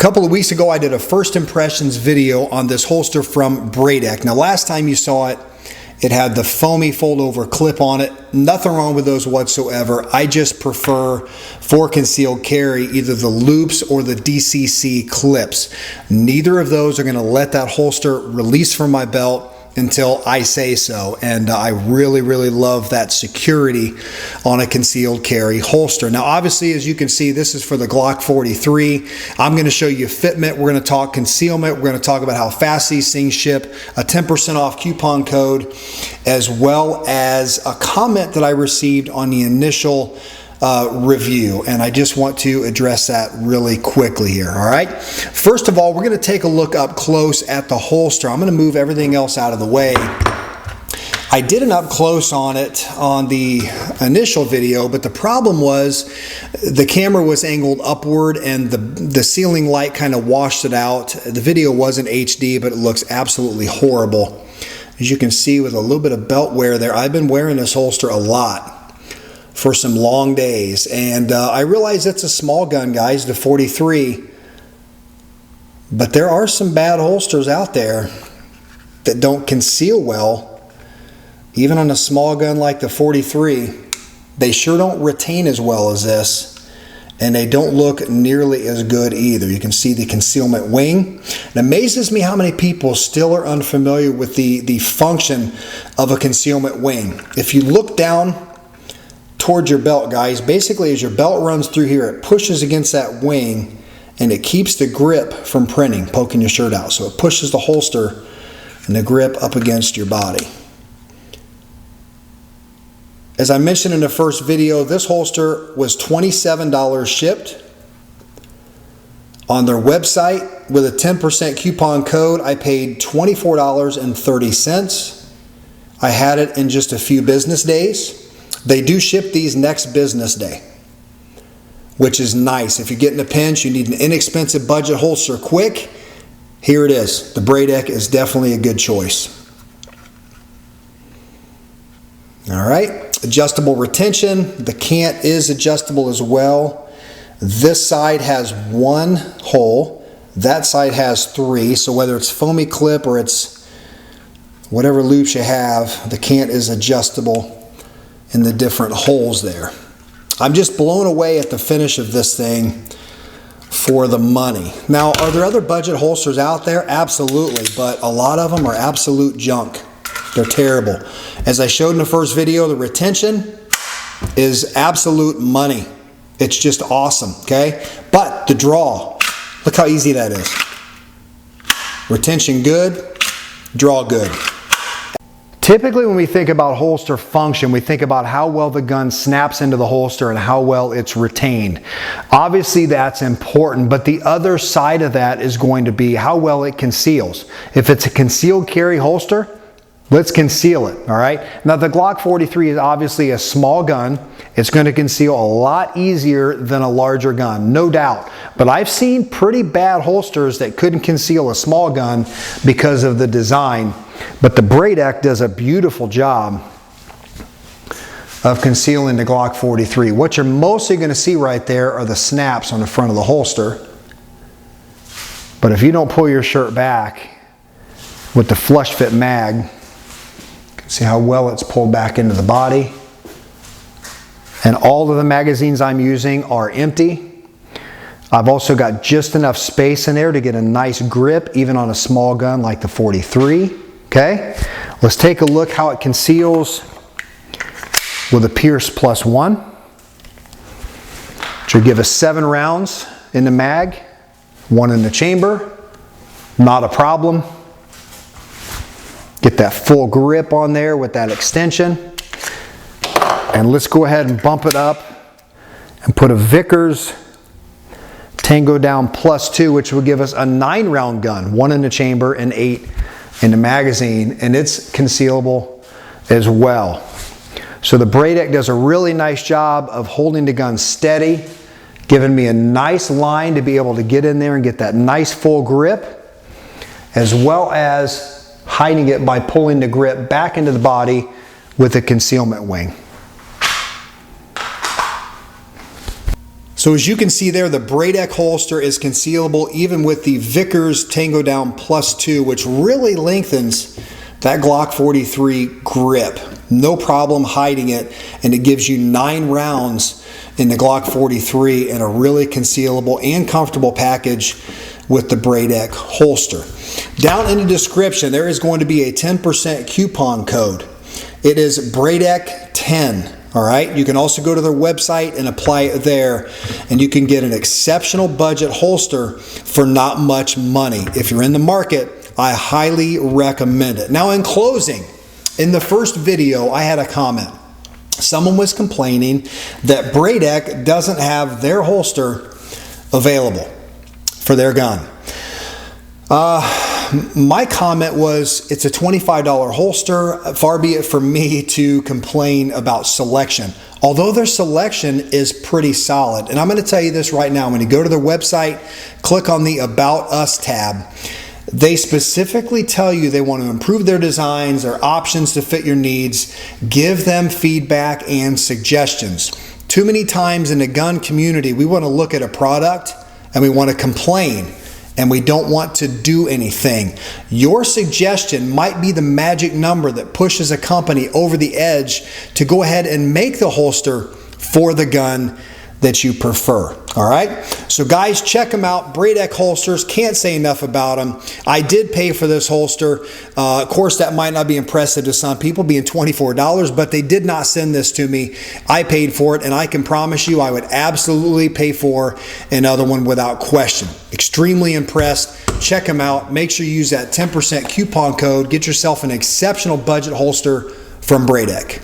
couple of weeks ago, I did a first impressions video on this holster from BraDeC. Now, last time you saw it, it had the foamy fold-over clip on it. Nothing wrong with those whatsoever. I just prefer, for concealed carry, either the loops or the DCC clips. Neither of those are going to let that holster release from my belt until I say so, and I really love that security on a concealed carry holster. Now obviously, as you can see, this is for the Glock 43. I'm going to show you fitment, we're going to talk concealment, we're going to talk about how fast these things ship, a 10% off coupon code, as well as a comment that I received on the initial review, and I just want to address that really quickly here. All right, first of all, we're going to take a look up close at the holster. I'm going to move everything else out of the way. I did an up close on it on the initial video, but the problem was the camera was angled upward and the ceiling light kind of washed it out. The video wasn't HD, but it looks absolutely horrible. As you can see, with a little bit of belt wear there, I've been wearing this holster a lot for some long days, and I realize it's a small gun, guys, the 43, but there are some bad holsters out there that don't conceal well. Even on a small gun like the 43, they sure don't retain as well as this, and they don't look nearly as good either. You can see the concealment wing. It amazes me how many people still are unfamiliar with the function of a concealment wing. If you look down towards your belt, guys, basically as your belt runs through here, it pushes against that wing and it keeps the grip from printing, poking your shirt out. So it pushes the holster and the grip up against your body. As I mentioned in the first video, this holster was $27 shipped. On their website, with a 10% coupon code, I paid $24.30. I had it in just a few business days. They do ship these next business day, which is nice. If you get in a pinch, you need an inexpensive budget holster quick, here it is. The BraDeC is definitely a good choice. All right, adjustable retention. The cant is adjustable as well. This side has one hole. That side has three. So whether it's foamy clip or it's whatever loops you have, the cant is adjustable in the different holes there. I'm just blown away at the finish of this thing for the money. Now, are there other budget holsters out there? Absolutely, but a lot of them are absolute junk. They're terrible. As I showed in the first video, the retention is absolute money. It's just awesome, okay? But the draw, look how easy that is. Retention good, draw good. Typically when we think about holster function, we think about how well the gun snaps into the holster and how well it's retained. Obviously that's important, but the other side of that is going to be how well it conceals. If it's a concealed carry holster, let's conceal it, all right? Now the Glock 43 is obviously a small gun. It's going to conceal a lot easier than a larger gun, no doubt. But I've seen pretty bad holsters that couldn't conceal a small gun because of the design. But the BraDeC does a beautiful job of concealing the Glock 43. What you're mostly going to see right there are the snaps on the front of the holster. But if you don't pull your shirt back with the flush fit mag, you can see how well it's pulled back into the body. And all of the magazines I'm using are empty. I've also got just enough space in there to get a nice grip, even on a small gun like the 43. Okay, let's take a look how it conceals with a Pierce +1, which will give us 7 rounds in the mag, 1 in the chamber, not a problem. Get that full grip on there with that extension. And let's go ahead and bump it up and put a Vickers Tango Down +2, which will give us a 9-round gun, 1 in the chamber and 8 in the magazine, and it's concealable as well. So the BraDeC does a really nice job of holding the gun steady, giving me a nice line to be able to get in there and get that nice full grip, as well as hiding it by pulling the grip back into the body with a concealment wing. So as you can see there, the BraDeC holster is concealable even with the Vickers Tango Down Plus 2, which really lengthens that Glock 43 grip. No problem hiding it, and it gives you 9 rounds in the Glock 43 in a really concealable and comfortable package with the BraDeC holster. Down in the description, there is going to be a 10% coupon code. It is BraDeC 10. All right, you can also go to their website and apply it there, and you can get an exceptional budget holster for not much money. If you're in the market, I highly recommend it. Now, in closing, in the first video, I had a comment. Someone was complaining that BraDeC doesn't have their holster available for their gun. My comment was, it's a $25 holster. Far be it from me to complain about selection, although their selection is pretty solid. And I'm going to tell you this right now. When you go to their website, click on the About Us tab, they specifically tell you they want to improve their designs, their options to fit your needs. Give them feedback and suggestions. Too many times in the gun community, we want to look at a product and we want to complain, and we don't want to do anything. Your suggestion might be the magic number that pushes a company over the edge to go ahead and make the holster for the gun that you prefer. All right, so guys, check them out. BraDeC holsters, can't say enough about them. I did pay for this holster. Of course, that might not be impressive to some people, being $24, but they did not send this to me. I paid for it, and I can promise you I would absolutely pay for another one without question. Extremely impressed. Check them out. Make sure you use that 10% coupon code. Get yourself an exceptional budget holster from BraDeC.